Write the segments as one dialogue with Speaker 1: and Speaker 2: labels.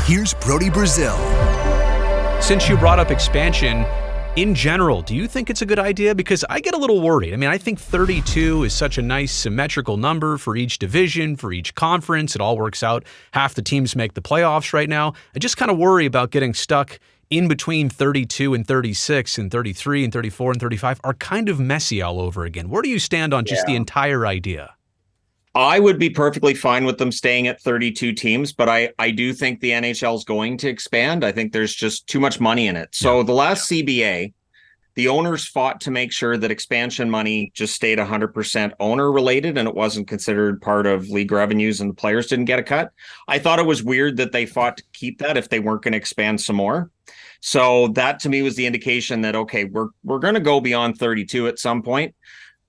Speaker 1: Here's Brody Brazil.
Speaker 2: Since you brought up expansion, in general, do you think it's a good idea? Because I get a little worried. I mean, I think 32 is such a nice symmetrical number for each division, for each conference. It all works out. Half the teams make the playoffs right now. I just kind of worry about getting stuck in between 32 and 36 and 33 and 34 and 35 are kind of messy all over again. Where do you stand on just the entire idea?
Speaker 3: I would be perfectly fine with them staying at 32 teams, but I do think the NHL is going to expand. I think there's just too much money in it. So the last CBA, the owners fought to make sure that expansion money just stayed 100% owner related and it wasn't considered part of league revenues and the players didn't get a cut. I thought it was weird that they fought to keep that if they weren't going to expand some more. So that to me was the indication that, okay, we're going to go beyond 32 at some point.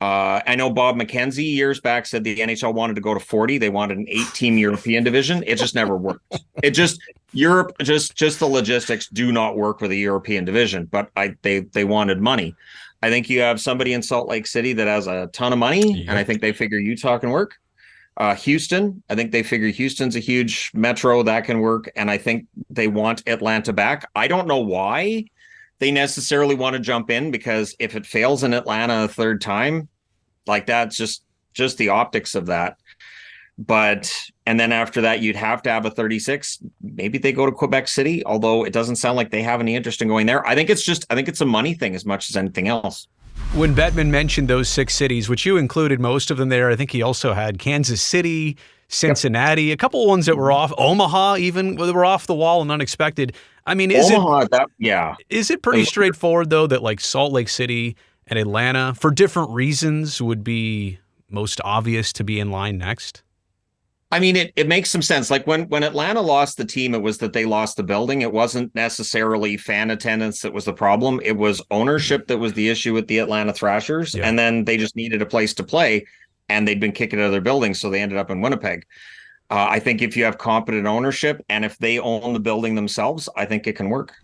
Speaker 3: I know Bob McKenzie years back said the NHL wanted to go to 40. They wanted an 8-team European division. It just never worked. Europe, just the logistics do not work with a European division, but they wanted money. I think you have somebody in Salt Lake City that has a ton of money, and I think they figure Utah can work. Houston, I think they figure Houston's a huge metro that can work, and I think they want Atlanta back. I don't know why they necessarily want to jump in, because if it fails in Atlanta a third time, like that's just the optics of that. But, and then after that, you'd have to have a 36. Maybe they go to Quebec City, although it doesn't sound like they have any interest in going there. I think it's a money thing as much as anything else.
Speaker 2: When Bettman mentioned those 6 cities, which you included most of them there, I think he also had Kansas City, Cincinnati, a couple of ones that were off, Omaha even, that were off the wall and unexpected. I mean, is it pretty straightforward, though, that like Salt Lake City and Atlanta, for different reasons, would be most obvious to be in line next?
Speaker 3: I mean, it makes some sense. Like when Atlanta lost the team, it was that they lost the building. It wasn't necessarily fan attendance that was the problem. It was ownership that was the issue with the Atlanta Thrashers. Yeah. And then they just needed a place to play, and they'd been kicked out of their building, so they ended up in Winnipeg. I think if you have competent ownership and if they own the building themselves, I think it can work.